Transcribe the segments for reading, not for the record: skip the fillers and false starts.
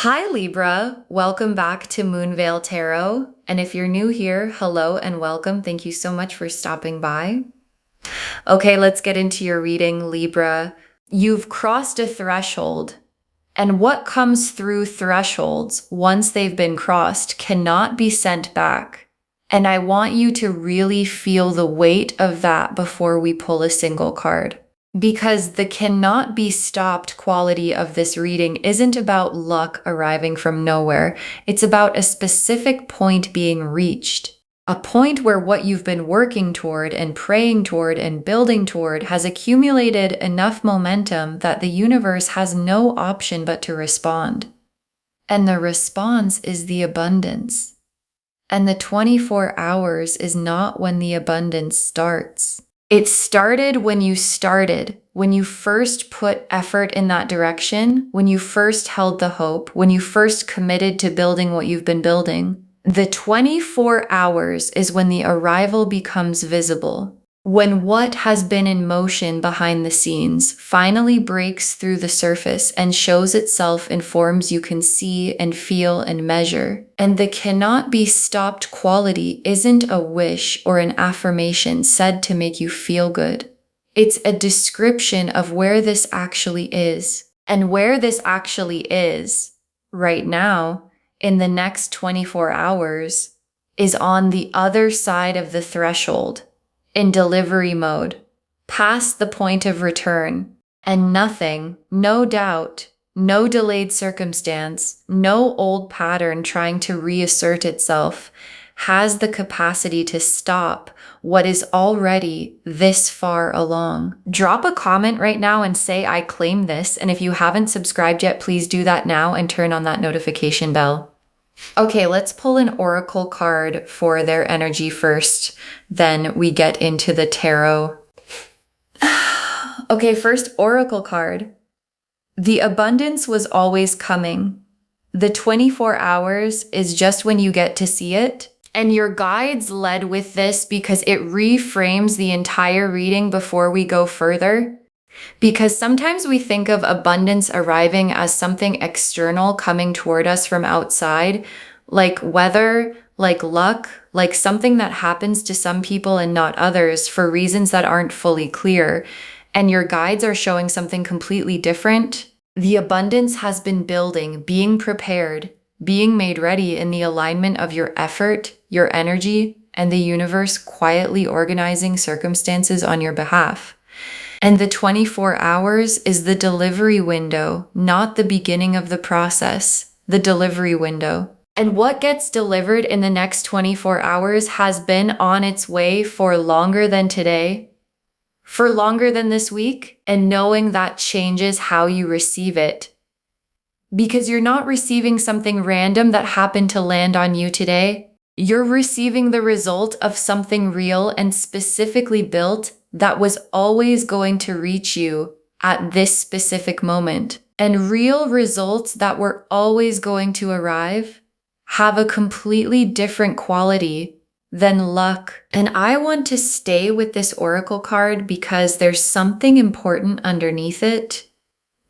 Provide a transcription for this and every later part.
Hi Libra, welcome back to Moonveil Tarot. And if you're new here, hello and welcome. Thank you so much for stopping by. Okay, let's get into your reading, Libra. You've crossed a threshold, and what comes through thresholds once they've been crossed cannot be sent back. And I want you to really feel the weight of that before we pull a single card. Because the cannot be stopped quality of this reading isn't about luck arriving from nowhere. It's about a specific point being reached. A point where what you've been working toward and praying toward and building toward has accumulated enough momentum that the universe has no option but to respond. And the response is the abundance. And the 24 hours is not when the abundance starts. It started when you first put effort in that direction, when you first held the hope, when you first committed to building what you've been building. The 24 hours is when the arrival becomes visible, when what has been in motion behind the scenes finally breaks through the surface and shows itself in forms you can see and feel and measure. And the cannot be stopped quality isn't a wish or an affirmation said to make you feel good. It's a description of where this actually is. And where this actually is, right now, in the next 24 hours, is on the other side of the threshold, in delivery mode, past the point of return, and nothing, no doubt, no delayed circumstance, no old pattern trying to reassert itself has the capacity to stop what is already this far along. Drop a comment right now and say, I claim this. And if you haven't subscribed yet, please do that now and turn on that notification bell. Okay, let's pull an oracle card for their energy first. Then we get into the tarot. Okay, first oracle card. The abundance was always coming. The 24 hours is just when you get to see it. And your guides led with this because it reframes the entire reading before we go further. Because sometimes we think of abundance arriving as something external coming toward us from outside, like weather, like luck, like something that happens to some people and not others for reasons that aren't fully clear. And your guides are showing something completely different. The abundance has been building, being prepared, being made ready in the alignment of your effort, your energy, and the universe quietly organizing circumstances on your behalf. And the 24 hours is the delivery window, not the beginning of the process, the delivery window. And what gets delivered in the next 24 hours has been on its way for longer than today, for longer than this week, and knowing that changes how you receive it. Because you're not receiving something random that happened to land on you today. You're receiving the result of something real and specifically built that was always going to reach you at this specific moment. And real results that were always going to arrive have a completely different quality than luck. And I want to stay with this oracle card because there's something important underneath it.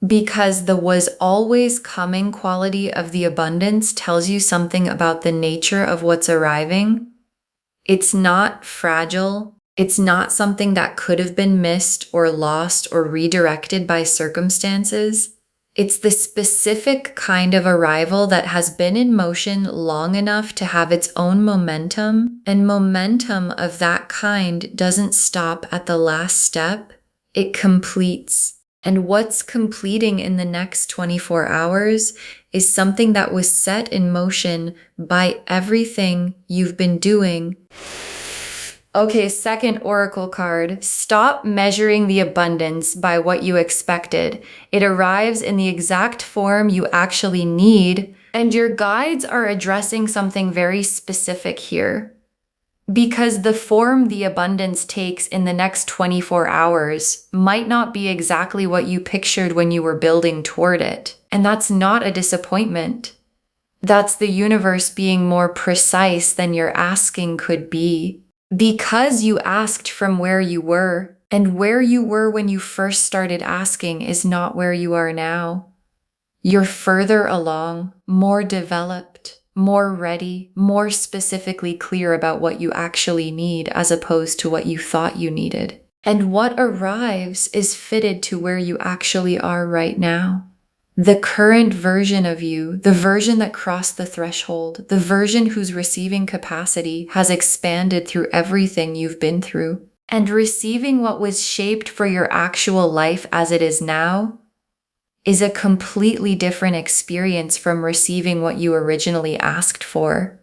Because the was always coming quality of the abundance tells you something about the nature of what's arriving. It's not fragile. It's not something that could have been missed or lost or redirected by circumstances. It's the specific kind of arrival that has been in motion long enough to have its own momentum, and momentum of that kind doesn't stop at the last step. It completes. And what's completing in the next 24 hours is something that was set in motion by everything you've been doing. Okay, second oracle card. Stop measuring the abundance by what you expected. It arrives in the exact form you actually need, and your guides are addressing something very specific here. Because the form the abundance takes in the next 24 hours might not be exactly what you pictured when you were building toward it. And that's not a disappointment. That's the universe being more precise than your asking could be. Because you asked from where you were, and where you were when you first started asking is not where you are now. You're further along, more developed, more ready, more specifically clear about what you actually need as opposed to what you thought you needed. And what arrives is fitted to where you actually are right now. The current version of you, the version that crossed the threshold, the version whose receiving capacity has expanded through everything you've been through. And receiving what was shaped for your actual life as it is now is a completely different experience from receiving what you originally asked for,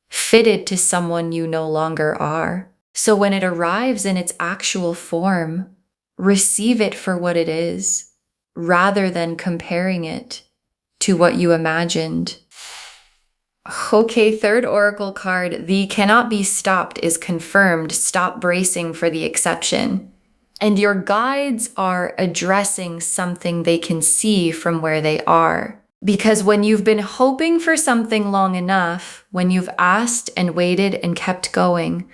fitted to someone you no longer are. So when it arrives in its actual form, receive it for what it is, rather than comparing it to what you imagined. Okay, third oracle card, the cannot be stopped is confirmed. Stop bracing for the exception. And your guides are addressing something they can see from where they are. Because when you've been hoping for something long enough, when you've asked and waited and kept going,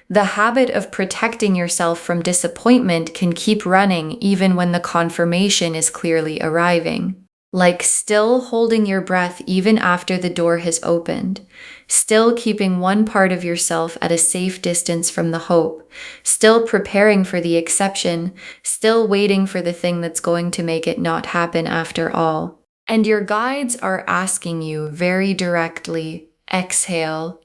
the habit of protecting yourself from disappointment can keep running even when the confirmation is clearly arriving. Like still holding your breath even after the door has opened, still keeping one part of yourself at a safe distance from the hope, still preparing for the exception, still waiting for the thing that's going to make it not happen after all. And your guides are asking you very directly, exhale,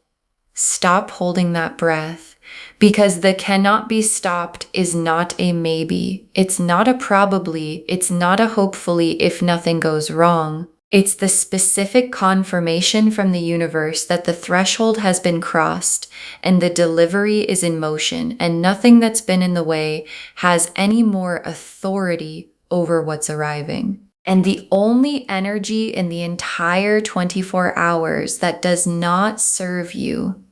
stop holding that breath. Because the cannot be stopped is not a maybe. It's not a probably. It's not a hopefully if nothing goes wrong. It's the specific confirmation from the universe that the threshold has been crossed and the delivery is in motion and nothing that's been in the way has any more authority over what's arriving. And the only energy in the entire 24 hours that does not serve you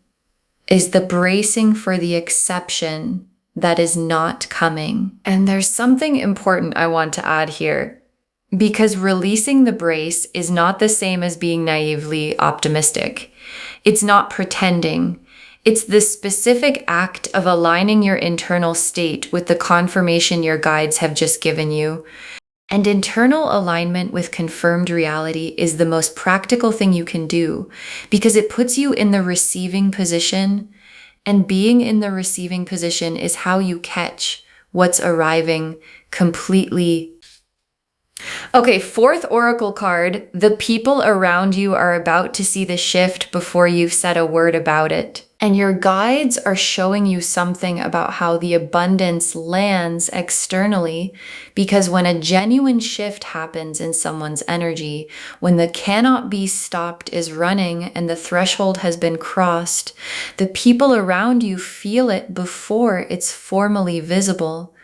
is the bracing for the exception that is not coming. And there's something important I want to add here, because releasing the brace is not the same as being naively optimistic. It's not pretending. It's the specific act of aligning your internal state with the confirmation your guides have just given you. And internal alignment with confirmed reality is the most practical thing you can do because it puts you in the receiving position, and being in the receiving position is how you catch what's arriving completely. Okay, fourth oracle card, the people around you are about to see the shift before you've said a word about it. And your guides are showing you something about how the abundance lands externally, because when a genuine shift happens in someone's energy, when the cannot be stopped is running and the threshold has been crossed, the people around you feel it before it's formally visible.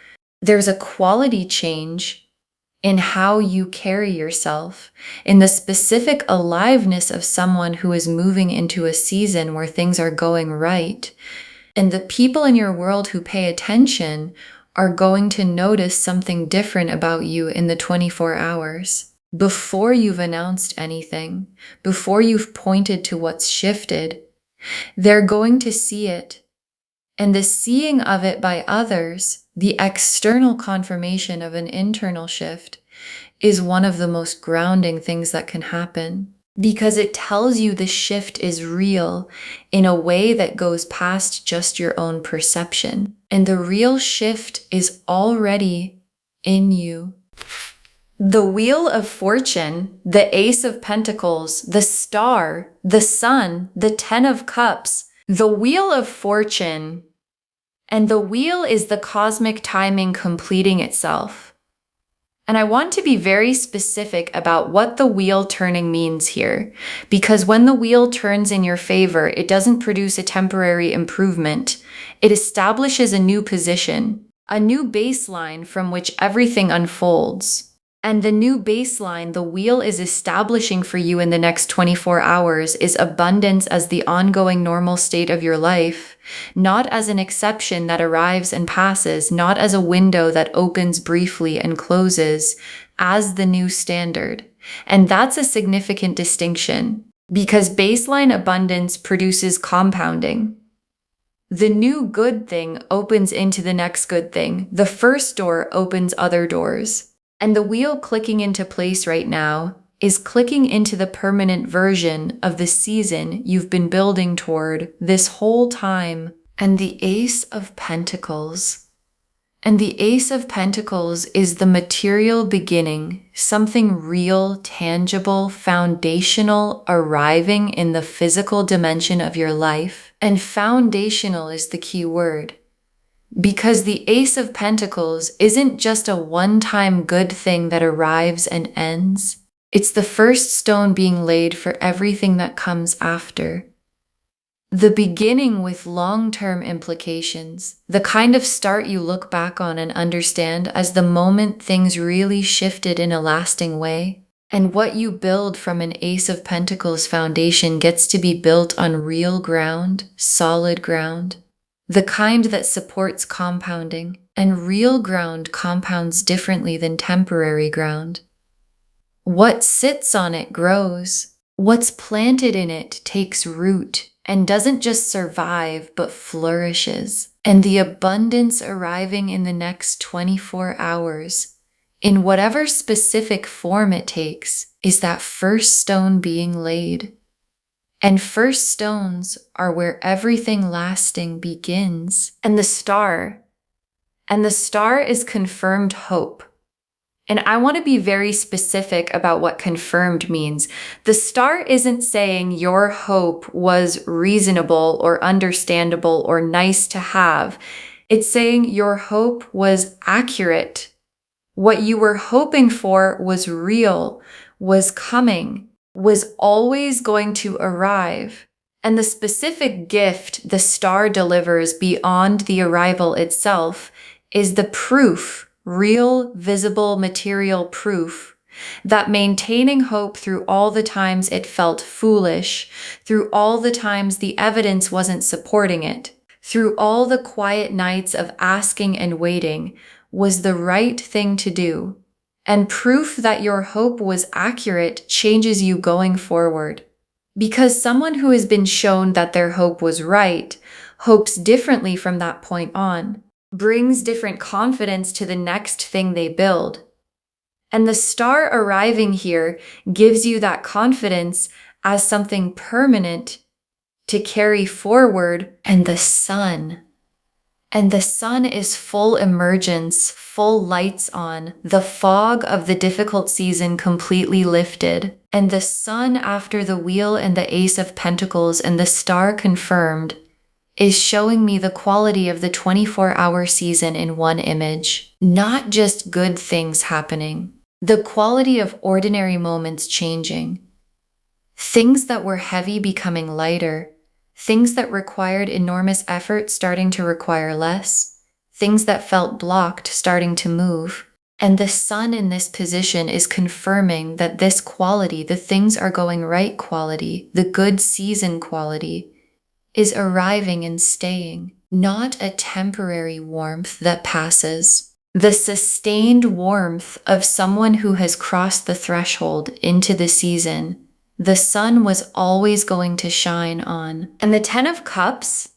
There's a quality change in how you carry yourself, in the specific aliveness of someone who is moving into a season where things are going right. And the people in your world who pay attention are going to notice something different about you in the 24 hours. Before you've announced anything, before you've pointed to what's shifted, they're going to see it. And the seeing of it by others, the external confirmation of an internal shift, is one of the most grounding things that can happen, because it tells you the shift is real in a way that goes past just your own perception. And the real shift is already in you. The Wheel of Fortune, the Ace of Pentacles, the Star, the Sun, the Ten of Cups, the Wheel of Fortune. And the wheel is the cosmic timing completing itself. And I want to be very specific about what the wheel turning means here, because when the wheel turns in your favor, it doesn't produce a temporary improvement. It establishes a new position, a new baseline from which everything unfolds. And the new baseline the wheel is establishing for you in the next 24 hours is abundance as the ongoing normal state of your life, not as an exception that arrives and passes, not as a window that opens briefly and closes, as the new standard. And that's a significant distinction, because baseline abundance produces compounding. The new good thing opens into the next good thing. The first door opens other doors. And the wheel clicking into place right now is clicking into the permanent version of the season you've been building toward this whole time. And the Ace of Pentacles. And the Ace of Pentacles is the material beginning, something real, tangible, foundational, arriving in the physical dimension of your life. And foundational is the key word. Because the Ace of Pentacles isn't just a one-time good thing that arrives and ends. It's the first stone being laid for everything that comes after. The beginning with long-term implications, the kind of start you look back on and understand as the moment things really shifted in a lasting way. And what you build from an Ace of Pentacles foundation gets to be built on real ground, solid ground, the kind that supports compounding, and real ground compounds differently than temporary ground. What sits on it grows. What's planted in it takes root and doesn't just survive, but flourishes. And the abundance arriving in the next 24 hours, in whatever specific form it takes, is that first stone being laid. And first stones are where everything lasting begins. And the star is confirmed hope. And I want to be very specific about what confirmed means. The star isn't saying your hope was reasonable or understandable or nice to have. It's saying your hope was accurate. What you were hoping for was real, was coming, was always going to arrive. And the specific gift the star delivers beyond the arrival itself is the proof, real, visible, material proof, that maintaining hope through all the times it felt foolish, through all the times the evidence wasn't supporting it, through all the quiet nights of asking and waiting, was the right thing to do. And proof that your hope was accurate changes you going forward. Because someone who has been shown that their hope was right hopes differently from that point on, brings different confidence to the next thing they build. And the star arriving here gives you that confidence as something permanent to carry forward. And the sun is full emergence, full lights on, the fog of the difficult season completely lifted. And the sun after the wheel and the Ace of Pentacles and the star confirmed is showing me the quality of the 24-hour season in one image. Not just good things happening. The quality of ordinary moments changing. Things that were heavy becoming lighter. Things that required enormous effort starting to require less. Things that felt blocked starting to move. And the sun in this position is confirming that this quality, the things are going right quality, the good season quality, is arriving and staying, not a temporary warmth that passes. The sustained warmth of someone who has crossed the threshold into the season, the sun was always going to shine on. And the Ten of Cups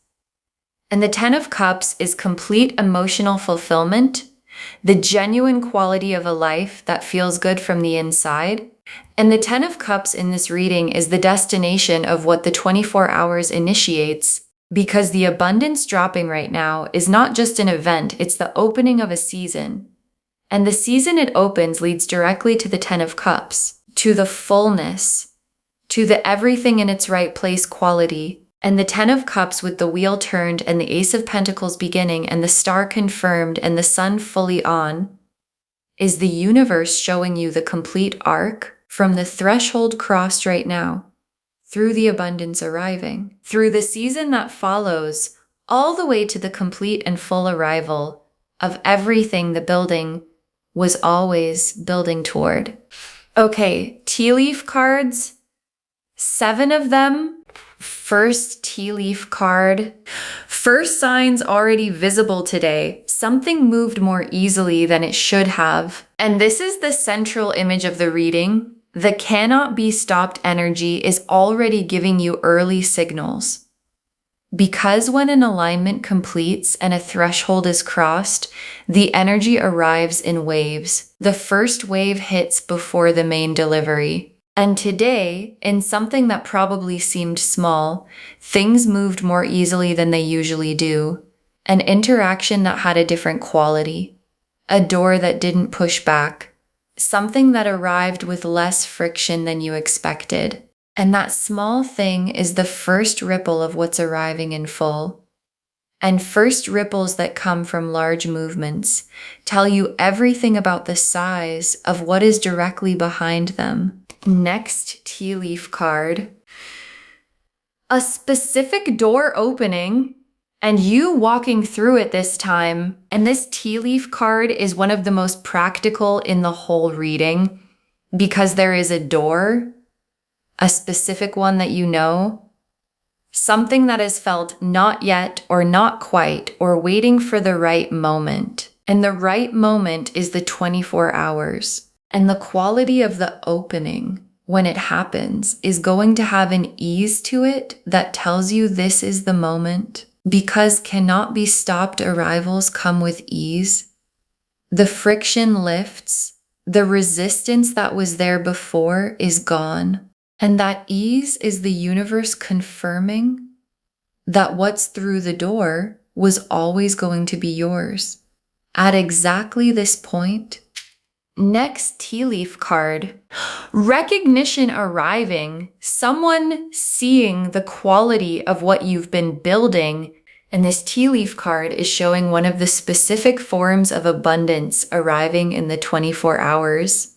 is complete emotional fulfillment, the genuine quality of a life that feels good from the inside. And the Ten of Cups in this reading is the destination of what the 24 hours initiates, because the abundance dropping right now is not just an event, it's the opening of a season. And the season it opens leads directly to the Ten of Cups, to the fullness, to the everything in its right place quality. And the Ten of Cups with the wheel turned and the Ace of Pentacles beginning and the star confirmed and the sun fully on is the universe showing you the complete arc from the threshold crossed right now, through the abundance arriving, through the season that follows, all the way to the complete and full arrival of everything the building was always building toward. Okay, tea leaf cards, 7 of them. First tea leaf card. First signs already visible today. Something moved more easily than it should have. And this is the central image of the reading. The cannot be stopped energy is already giving you early signals. Because when an alignment completes and a threshold is crossed, the energy arrives in waves. The first wave hits before the main delivery. And today, in something that probably seemed small, things moved more easily than they usually do. An interaction that had a different quality. A door that didn't push back. Something that arrived with less friction than you expected. And that small thing is the first ripple of what's arriving in full. And first ripples that come from large movements tell you everything about the size of what is directly behind them. Next tea leaf card. A specific door opening and you walking through it this time. And this tea leaf card is one of the most practical in the whole reading because there is a door, a specific one that you know, something that is felt not yet or not quite or waiting for the right moment. And the right moment is the 24 hours. And the quality of the opening when it happens is going to have an ease to it that tells you this is the moment. Because cannot be stopped arrivals come with ease. The friction lifts. The resistance that was there before is gone. And that ease is the universe confirming that what's through the door was always going to be yours. At exactly this point. Next tea leaf card. Recognition arriving. Someone seeing the quality of what you've been building. And this tea leaf card is showing one of the specific forms of abundance arriving in the 24 hours.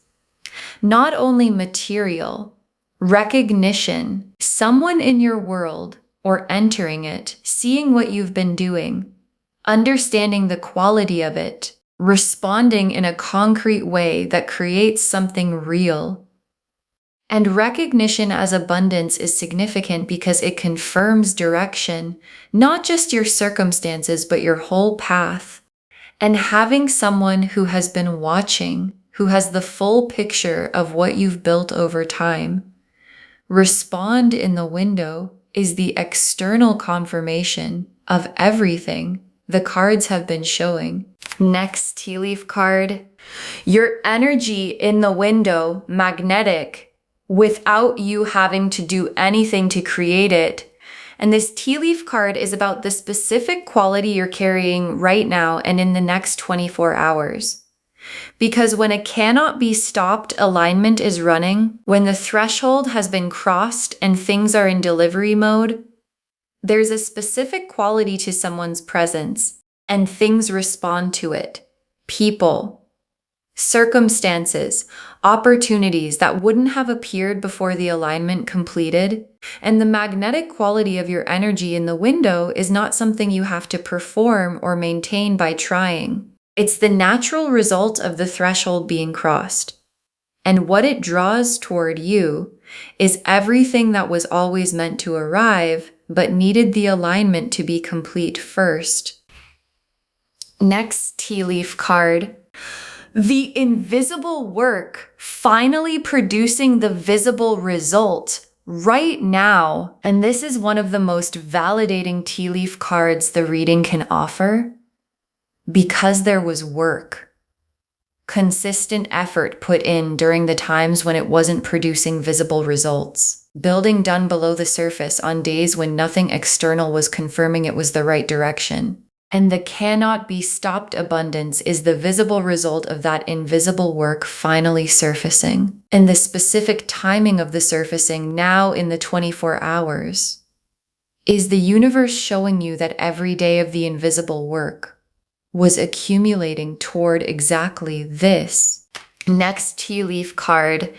Not only material, recognition, someone in your world or entering it, seeing what you've been doing, understanding the quality of it, responding in a concrete way that creates something real. And recognition as abundance is significant because it confirms direction, not just your circumstances, but your whole path. And having someone who has been watching, who has the full picture of what you've built over time, respond in the window is the external confirmation of everything the cards have been showing. Next tea leaf card. Your energy in the window, magnetic, without you having to do anything to create it. And this tea leaf card is about the specific quality you're carrying right now and in the next 24 hours. Because when a cannot be stopped alignment is running, when the threshold has been crossed and things are in delivery mode, there's a specific quality to someone's presence and things respond to it. People, circumstances, opportunities that wouldn't have appeared before the alignment completed. And the magnetic quality of your energy in the window is not something you have to perform or maintain by trying. It's the natural result of the threshold being crossed. And what it draws toward you is everything that was always meant to arrive, but needed the alignment to be complete first. Next tea leaf card. The invisible work finally producing the visible result right now. And this is one of the most validating tea leaf cards the reading can offer because there was work. Consistent effort put in during the times when it wasn't producing visible results. Building done below the surface on days when nothing external was confirming it was the right direction. And the cannot be stopped abundance is the visible result of that invisible work finally surfacing. And the specific timing of the surfacing now in the 24 hours is the universe showing you that every day of the invisible work was accumulating toward exactly this. Next tea leaf card.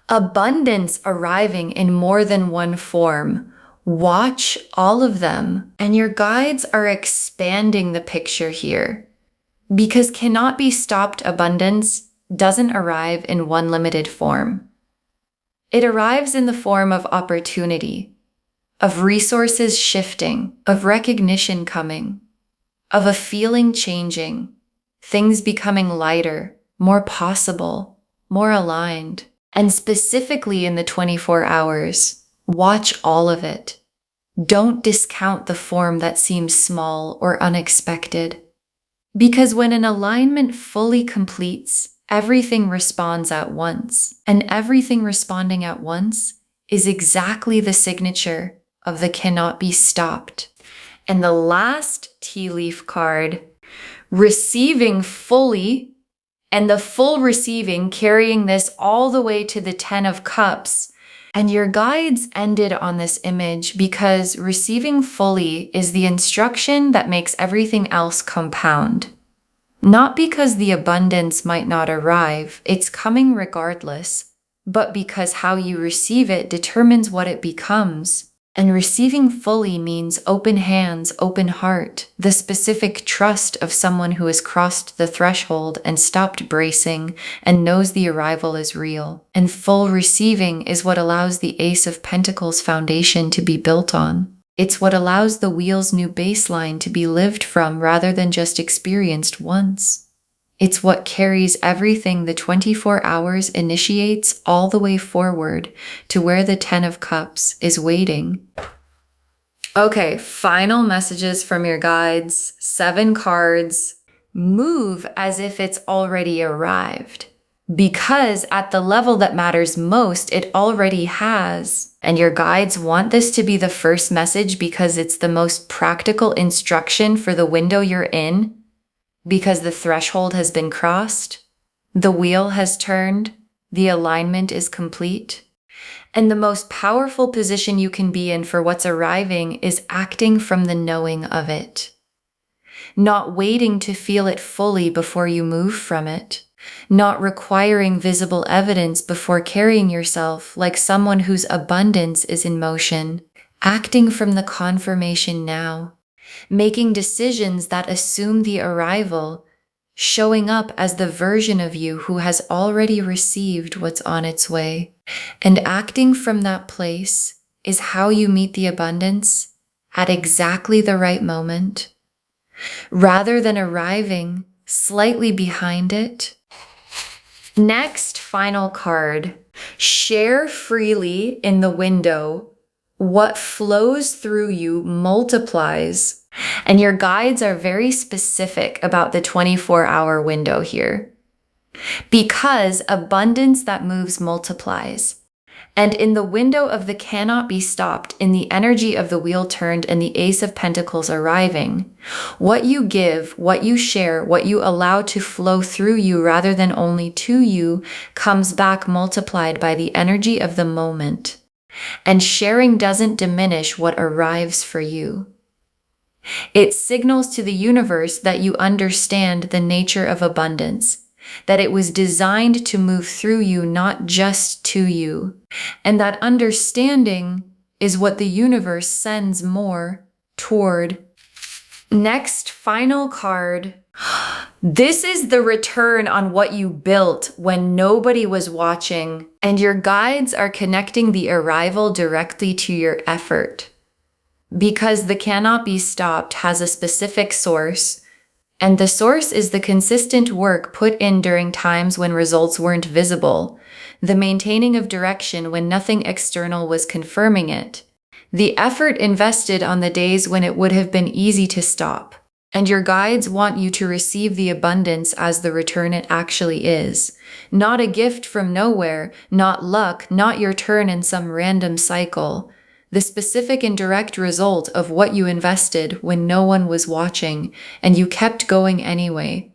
Abundance arriving in more than one form. Watch all of them, and your guides are expanding the picture here. Because cannot be stopped abundance doesn't arrive in one limited form. It arrives in the form of opportunity, of resources shifting, of recognition coming, of a feeling changing, things becoming lighter, more possible, more aligned. And specifically in the 24 hours, watch all of it. Don't discount the form that seems small or unexpected. Because when an alignment fully completes, everything responds at once. And everything responding at once is exactly the signature of the cannot be stopped. And the last tea leaf card, receiving fully, and the full receiving, carrying this all the way to the 10 of Cups. And your guides ended on this image because receiving fully is the instruction that makes everything else compound. Not because the abundance might not arrive, it's coming regardless, but because how you receive it determines what it becomes. And receiving fully means open hands, open heart, the specific trust of someone who has crossed the threshold and stopped bracing and knows the arrival is real. And full receiving is what allows the Ace of Pentacles foundation to be built on. It's what allows the wheel's new baseline to be lived from rather than just experienced once. It's what carries everything the 24 hours initiates all the way forward to where the 10 of Cups is waiting. Okay, final messages from your guides. 7 cards. Move as if it's already arrived. Because at the level that matters most, it already has. And your guides want this to be the first message because it's the most practical instruction for the window you're in. Because the threshold has been crossed, the wheel has turned, the alignment is complete. And the most powerful position you can be in for what's arriving is acting from the knowing of it. Not waiting to feel it fully before you move from it. Not requiring visible evidence before carrying yourself like someone whose abundance is in motion. Acting from the confirmation now. Making decisions that assume the arrival, showing up as the version of you who has already received what's on its way. And acting from that place is how you meet the abundance at exactly the right moment, rather than arriving slightly behind it. Next, final card. Share freely in the window. What flows through you multiplies. And your guides are very specific about the 24-hour window here. Because abundance that moves multiplies. And in the window of the cannot be stopped, in the energy of the wheel turned and the Ace of Pentacles arriving, what you give, what you share, what you allow to flow through you rather than only to you comes back multiplied by the energy of the moment. And sharing doesn't diminish what arrives for you. It signals to the universe that you understand the nature of abundance, that it was designed to move through you, not just to you. And that understanding is what the universe sends more toward. Next, final card. This is the return on what you built when nobody was watching, and your guides are connecting the arrival directly to your effort. Because the cannot be stopped has a specific source, and the source is the consistent work put in during times when results weren't visible, the maintaining of direction when nothing external was confirming it, the effort invested on the days when it would have been easy to stop. And your guides want you to receive the abundance as the return it actually is. Not a gift from nowhere, not luck, not your turn in some random cycle. The specific and direct result of what you invested when no one was watching, and you kept going anyway.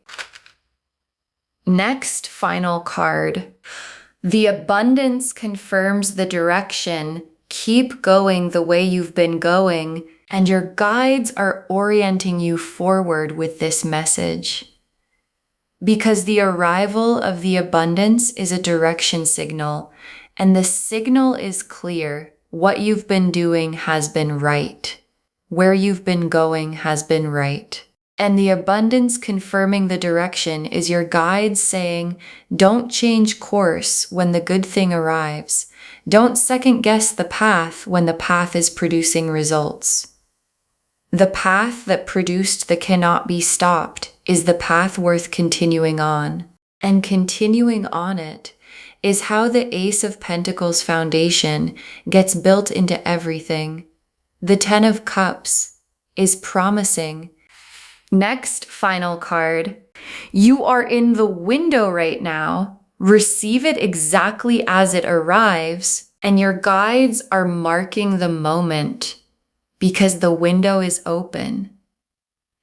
Next, final card. The abundance confirms the direction. Keep going the way you've been going, and your guides are orienting you forward with this message. Because the arrival of the abundance is a direction signal, and the signal is clear. What you've been doing has been right. Where you've been going has been right. And the abundance confirming the direction is your guide saying, don't change course when the good thing arrives. Don't second guess the path when the path is producing results. The path that produced the cannot be stopped is the path worth continuing on. And continuing on it is how the Ace of Pentacles foundation gets built into everything. The Ten of Cups is promising. Next, final card. You are in the window right now. Receive it exactly as it arrives, and your guides are marking the moment because the window is open.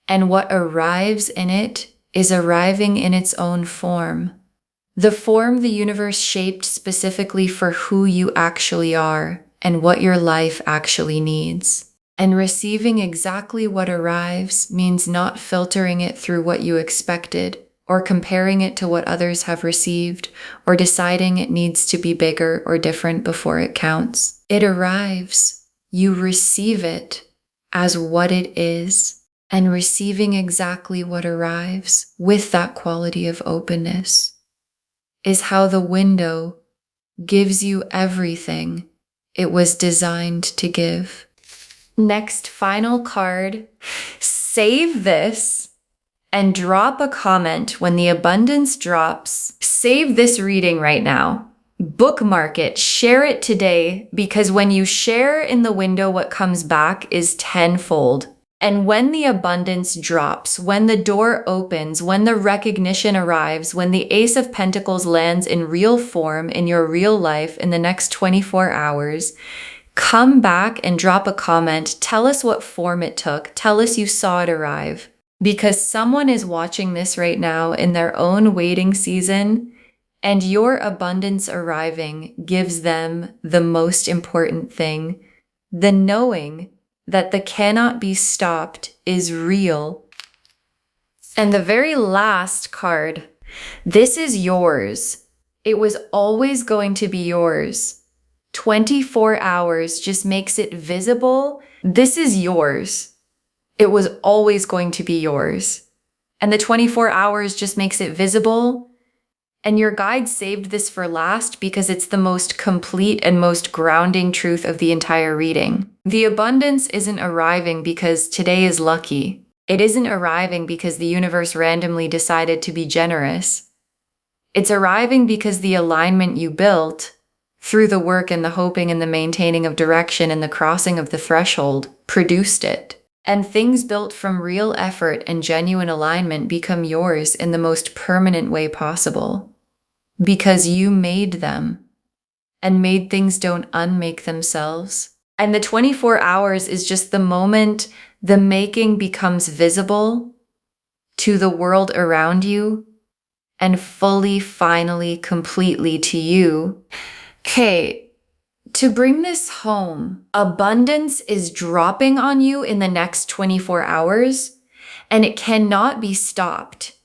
And what arrives in it is arriving in its own form. The form the universe shaped specifically for who you actually are and what your life actually needs. And receiving exactly what arrives means not filtering it through what you expected, or comparing it to what others have received, or deciding it needs to be bigger or different before it counts. It arrives. You receive it as what it is, and receiving exactly what arrives with that quality of openness is how the window gives you everything it was designed to give. Next, final card. Save this and drop a comment when the abundance drops. Save this reading right now. Bookmark it, share it today, because when you share in the window, what comes back is tenfold. And when the abundance drops, when the door opens, when the recognition arrives, when the Ace of Pentacles lands in real form in your real life in the next 24 hours, come back and drop a comment. Tell us what form it took. Tell us you saw it arrive. Because someone is watching this right now in their own waiting season, and your abundance arriving gives them the most important thing, the knowing that the cannot be stopped is real. And the very last card, this is yours. It was always going to be yours. 24 hours just makes it visible. This is yours. It was always going to be yours. And the 24 hours just makes it visible. And your guide saved this for last because it's the most complete and most grounding truth of the entire reading. The abundance isn't arriving because today is lucky. It isn't arriving because the universe randomly decided to be generous. It's arriving because the alignment you built through the work and the hoping and the maintaining of direction and the crossing of the threshold produced it. And things built from real effort and genuine alignment become yours in the most permanent way possible. Because you made them. And made things don't unmake themselves. And the 24 hours is just the moment the making becomes visible to the world around you and fully, finally, completely to you. Okay, to bring this home, abundance is dropping on you in the next 24 hours, and it cannot be stopped.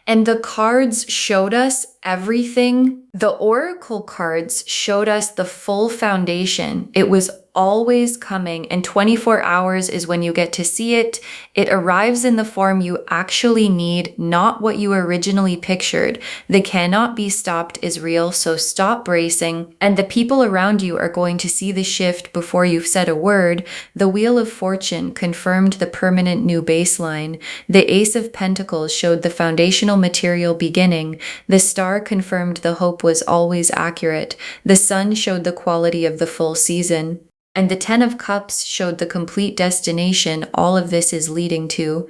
And the cards showed us everything. The oracle cards showed us the full foundation. It was always coming, and 24 hours is when you get to see it. It arrives in the form you actually need, not what you originally pictured. The cannot be stopped is real, so stop bracing. And the people around you are going to see the shift before you've said a word. The Wheel of Fortune confirmed the permanent new baseline. The Ace of Pentacles showed the foundational material beginning. The Star confirmed the hope was always accurate. The Sun showed the quality of the full season. And the Ten of Cups showed the complete destination all of this is leading to.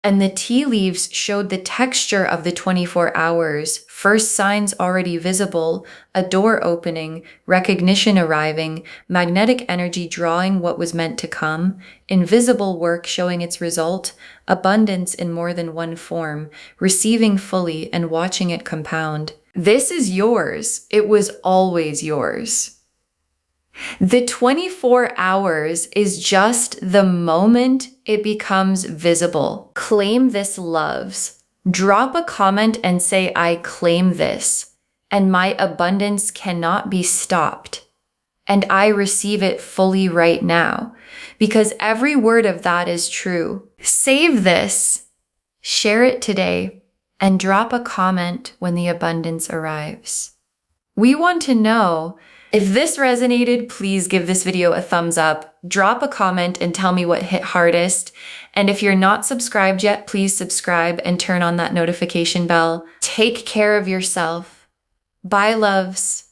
And the tea leaves showed the texture of the 24 hours, first signs already visible, a door opening, recognition arriving, magnetic energy drawing what was meant to come, invisible work showing its result, abundance in more than one form, receiving fully and watching it compound. This is yours. It was always yours. The 24 hours is just the moment it becomes visible. Claim this, loves. Drop a comment and say, I claim this, and my abundance cannot be stopped. And I receive it fully right now, because every word of that is true. Save this, share it today, and drop a comment when the abundance arrives. We want to know. If this resonated, please give this video a thumbs up, drop a comment and tell me what hit hardest. And if you're not subscribed yet, please subscribe and turn on that notification bell. Take care of yourself. Bye, loves.